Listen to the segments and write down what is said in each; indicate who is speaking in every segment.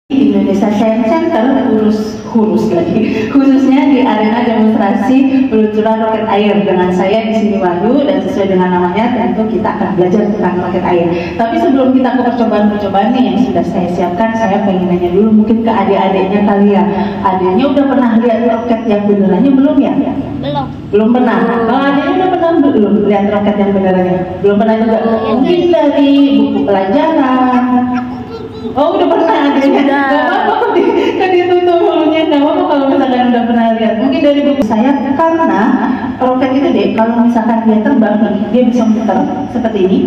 Speaker 1: Di Indonesia Science Center khususnya di arena demonstrasi peluncuran roket air dengan saya di sini Wahyu, dan sesuai dengan namanya tentu kita akan belajar tentang roket air. Tapi sebelum kita ke percobaan-percobaan nih yang sudah saya siapkan, saya pengen nanya dulu mungkin ke adik-adiknya kali ya. Adiknya udah pernah lihat roket yang benerannya belum ya? Belum pernah. Kalau adiknya udah pernah belum lihat roket yang benerannya? Belum pernah juga. Mungkin dari buku pelajaran. Oh udah pernah adiknya. Gak apa-apa kan ditutup mulutnya, gak apa-apa kalau misalkan udah pernah lihat. Mungkin dari buku saya, karena roket itu deh kalau misalkan dia terbang dia bisa muter seperti ini,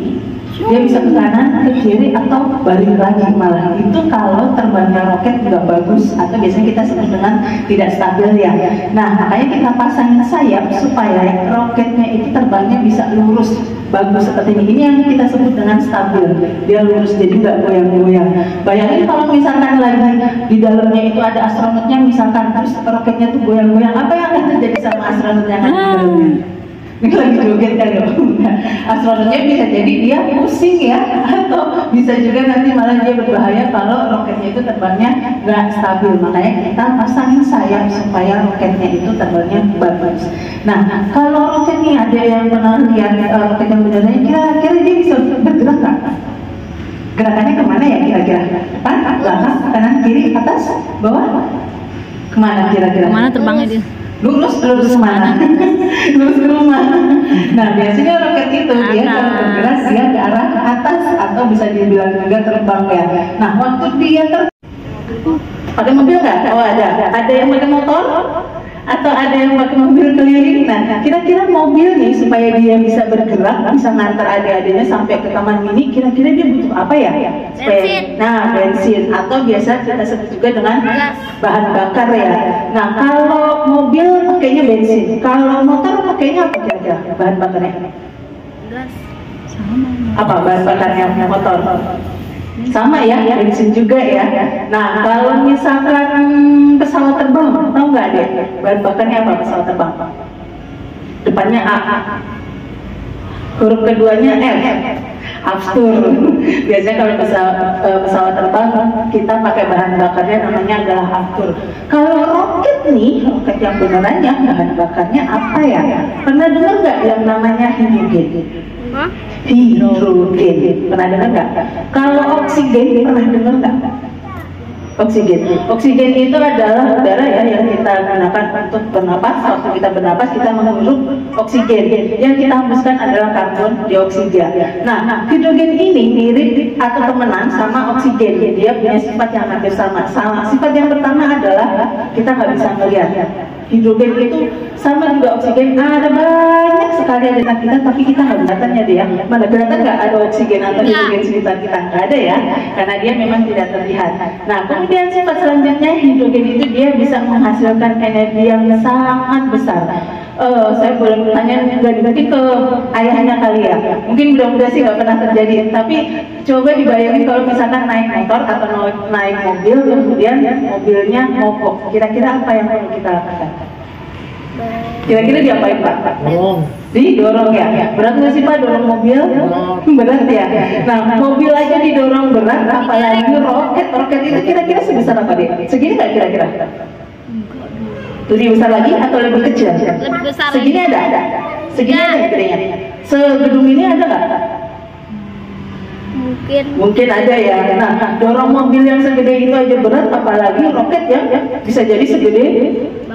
Speaker 1: dia bisa ke kanan, ke kiri, atau balik lagi malah. Itu kalau terbangnya roket nggak bagus atau biasanya kita sebut dengan tidak stabil ya. Nah makanya kita pasangin sayap supaya roketnya itu terbangnya bisa lurus bagus seperti ini. Ini yang kita sebut dengan stabil, dia lurus jadi nggak goyang-goyang. Bayangin kalau misalkan lagi di dalamnya itu ada astronotnya misalkan, terus roketnya tuh goyang-goyang, apa yang akan terjadi sama astronotnya kan di dalamnya? Ini lagi joget kan ya. Astronotnya bisa jadi dia pusing ya, atau bisa juga nanti malah dia berbahaya kalau roketnya itu terbangnya nggak stabil. Makanya kita pasangin sayap supaya roketnya itu terbangnya bagus. Nah kalau roket nih, ada yang pernah lihat roket yang benernya, kira-kira dia bisa bergerak nggak? Gerakannya kemana ya kira-kira? Depan, belakang, kanan, kiri, atas, bawah? Kemana kira-kira?
Speaker 2: Kemana terbangnya dia?
Speaker 1: Lurus mana? Lurus ke rumah. Nah biasanya roket itu dia kalau bergerak dia ke arah atas, atau bisa dibilang juga terbang ya. Nah waktu dia pakai mobil nggak? Oh ada. Ada yang pakai motor? Atau ada yang pakai mobil keliling? Nah kira-kira mobil nih supaya dia bisa bergerak, bisa ngantar adik-adiknya sampai ke taman mini, kira-kira dia butuh apa ya? Supaya, nah bensin, atau biasa kita sebut juga dengan bahan bakar ya. Nah kalau mobil pakainya bensin, kalau motor pakainya apa kira-kira bahan bakarnya?
Speaker 2: Gas.
Speaker 1: Apa bahan bakarnya motor? Sama ya, bensin juga ya. Nah kalau misalkan pesawat terbang, tahu nggak deh bahan bakarnya apa pesawat terbang? Depannya A, huruf keduanya F, aftur. Biasanya kalau pesawat terbang kita pakai bahan bakarnya namanya adalah aftur. Kalau roket nih, roket yang benerannya bahan bakarnya apa ya? Pernah dengar nggak yang namanya hidrogen? Hidrogen, pernah dengar nggak? Kalau oksigen pernah dengar nggak? Oksigen itu adalah udara ya yang kita gunakan untuk bernapas. Waktu kita bernapas kita menghirup oksigen, yang kita hembuskan adalah karbon dioksida. Nah hidrogen ini mirip atau temenan sama oksigen, dia punya sifat yang hampir sama. Sifat yang pertama adalah kita nggak bisa melihat. Hidrogen itu sama juga oksigen, ada banyak sekali di kita, tapi kita nggak kelihatannya dia. Mana kelihatan nggak ada oksigen atau hidrogen sekitar kita? Nggak ada ya, karena dia memang tidak terlihat. Nah kemudian sifat selanjutnya, hidrogen itu dia bisa menghasilkan energi yang sangat besar. Saya boleh bertanya mungkin ke ayahnya kali ya, mungkin mudah-mudahan sih nggak pernah terjadi, tapi coba dibayangin kalau misalkan naik motor atau naik mobil, kemudian mobilnya mogok, kira-kira apa yang perlu kita lakukan? Kira-kira diapain Pak? Didorong ya? Berat nggak sih Pak dorong mobil? Berat ya? Nah mobil aja didorong berat, apalagi roket itu kira-kira sebesar apa dia? Segini nggak kira-kira? Lebih besar lagi atau lebih kecil?
Speaker 2: Lebih besar.
Speaker 1: Segini ada? Segini ada gedenya? Segedung ini ada nggak? Mungkin ada ya. Nah dorong mobil yang segede itu aja berat, apalagi roket yang bisa jadi segede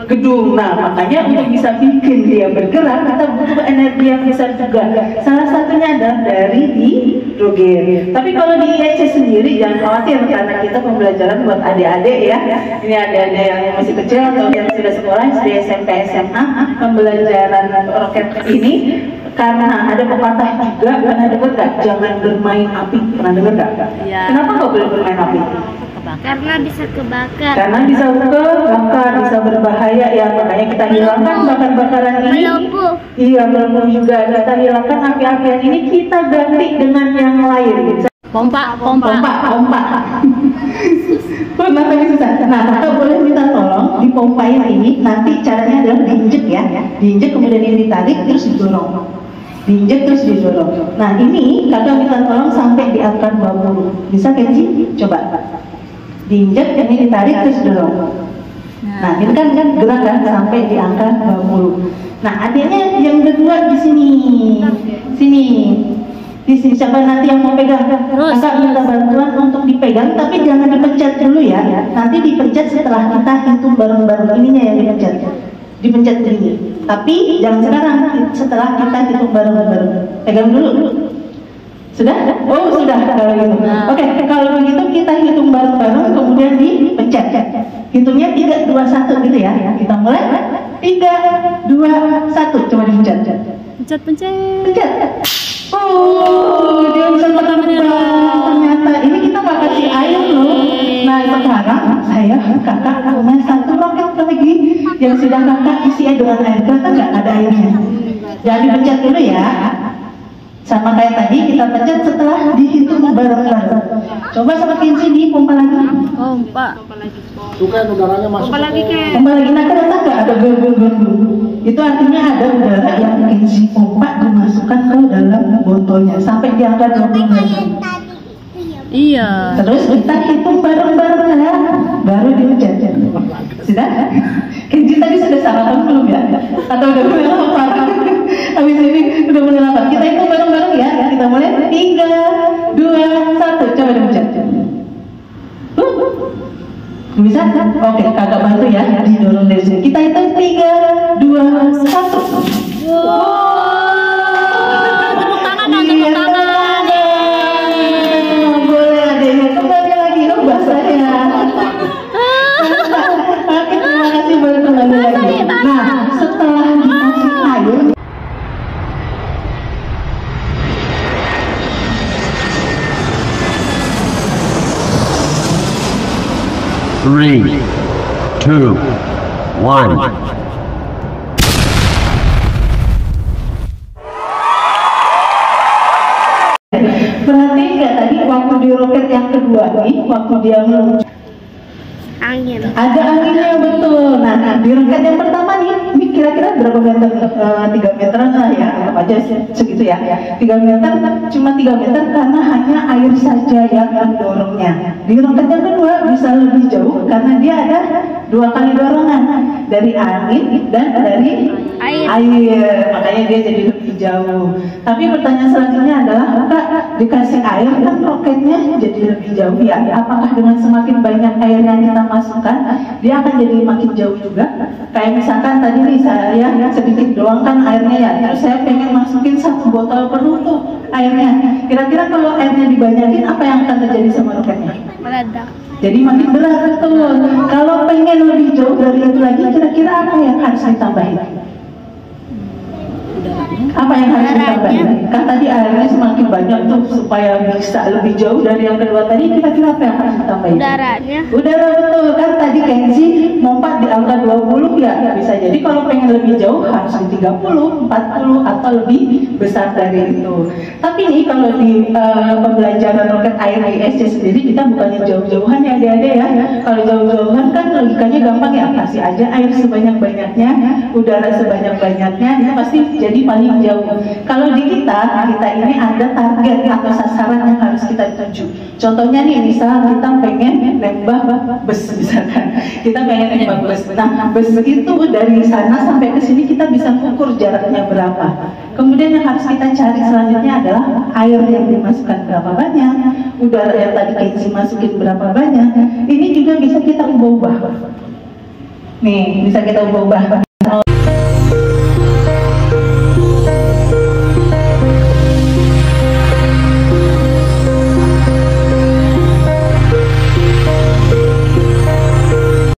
Speaker 1: gedung. Nah makanya untuk bisa bikin dia bergerak kita butuh energi yang besar juga. Salah satunya adalah dari hidrogen. Tapi kalau di IEC sendiri jangan khawatir, karena kita pembelajaran buat adik-adik ya. Ini adik-adik yang masih kecil atau yang sudah sekolah, sudah SMP, SMA, pembelajaran roket ini. Karena ada pepatah juga, pernah dengar nggak? Jangan bermain api, pernah dengar nggak? Ya. Kenapa nggak boleh bermain api?
Speaker 2: Karena bisa kebakar.
Speaker 1: Karena bisa kebakar, bisa berbahaya ya. Makanya kita hilangkan bakar-bakaran ini.
Speaker 2: Melumpuh.
Speaker 1: Iya, melumpuh juga. Kita hilangkan api-apian ini, kita ganti dengan yang lain.
Speaker 2: Pompa.
Speaker 1: Pernah tadi susah. Nah, kakak boleh minta tolong dipompain ini. Nanti caranya adalah diinjek ya. Diinjek kemudian ini ditarik terus didorong. Diinjek terus didorong. Nah ini kakak minta tolong sampai di angka 20. Bisa Kenji? Coba diinjak, ini ditarik terus dorong. Nah, ini kan gerak kan sampai di angka 20. Nah, adanya yang kedua di sini. Di sini siapa nanti yang mau pegang? Kakak minta bantuan untuk dipegang, tapi jangan dipencet dulu ya. Nanti dipencet setelah kita hitung bareng-bareng, ininya yang dipencet. Dipencet ini. Tapi jangan sekarang, setelah kita hitung bareng-bareng. Pegang dulu. Sudah? Oh, sudah kalau gitu. Oke, kalau begitu kita hitung bareng-bareng, kemudian dipencet. Hitungnya 3, 2, 1 gitu ya. Kita mulai. 3, 2, 1. Coba dipencet. Pencet. Oh, dia bisa terbang. Ternyata ini kita nggak kasih air loh. Nah, sekarang saya kakak punya satu roket lagi yang sudah kakak isi dengan air. Kakak nggak ada airnya. Jangan dipencet dulu ya. Sama kayak tadi kita pencet setelah dihitung bareng-bareng. Coba sama Kenzi dipompa lagi.
Speaker 2: Pompa.
Speaker 3: Tuh kan udaranya masuk.
Speaker 2: Pompa lagi kan.
Speaker 1: Pompa lagi, nah ternyata nggak ada ber-ber-ber. Itu artinya ada udara yang Kenzi pompa dimasukkan ke dalam botolnya sampai di angka 20.
Speaker 2: Iya.
Speaker 1: Terus kita hitung bareng-bareng ya, baru dipencet. Sudah? Kenzi tadi sudah sarapan belum ya? Atau udah mulai lapar? Habis ini udah mulai lapar. Kita hitung bareng-bareng ya. Kita mulai 3, 2, 1. Coba dipencet. Bisa? Oke, kakak bantu ya. Didorong dari sini. Kita hitung 3, 2, 1.
Speaker 2: Tepuk tangan dong, tepuk tangan.
Speaker 1: Boleh adeknya kembali lagi dong bahasanya. Oke, terima kasih boleh kembali lagi. Nah, setelah dikasih air,
Speaker 4: Three, two, one.
Speaker 1: perhatiin nggak tadi waktu di roket yang kedua nih, waktu dia meluncur
Speaker 2: Angin.
Speaker 1: ada anginnya betul. Nah, di roket yang pertama nih, ini kira-kira berapa meter? 3 meteran lah ya, anggap aja segitu ya. 3 meter, cuma 3 meter karena hanya air saja yang mendorongnya. Di roket yang kedua bisa lebih jauh karena dia ada 2 kali dorongan dari angin dan dari air. Makanya dia jadi lebih jauh. Tapi pertanyaan selanjutnya adalah, Kak, dikasih air kan roketnya jadi lebih jauh ya? Apakah dengan semakin banyak air yang kita masukkan, dia akan jadi makin jauh juga? Kayak misalkan tadi nih saya sedikit doang kan airnya ya, terus saya pengen masukin 1 botol penuh tuh airnya. Kira-kira kalau airnya dibanyakin, apa yang akan terjadi sama roketnya?
Speaker 2: Meledak.
Speaker 1: Jadi makin berat, betul. Kalau pengen lebih jauh dari itu lagi, kira-kira apa yang harus ditambahin? Apa yang harus ditambahin? Kan tadi airnya semakin banyak tuh supaya bisa lebih jauh dari yang kedua tadi, kira-kira apa yang harus ditambahin?
Speaker 2: Udaranya.
Speaker 1: Udara, betul. Kan tadi Kenzi lompat di angka 20 ya, bisa jadi kalau pengen lebih jauh harus di 30, 40 atau lebih besar dari itu. Tapi nih kalau di pembelajaran roket air di ISC sendiri, kita bukannya jauh-jauhan ya adik-adik ya. Kalau jauh-jauhan kan logikanya gampang ya, kasih aja air sebanyak-banyaknya, udara sebanyak-banyaknya, itu pasti jadi paling jauh. Kalau di kita ini ada target atau sasaran yang harus kita tuju. Contohnya nih, misal kita pengen nembak bus misalkan, kita pengen nembak bus. Nah, bus itu dari sana sampai ke sini kita bisa ukur jaraknya berapa. Kemudian yang harus kita cari selanjutnya adalah air yang dimasukkan berapa banyak, udara yang tadi Kenzi masukin berapa banyak. Ini juga bisa kita ubah-ubah. Nih, bisa kita ubah-ubah.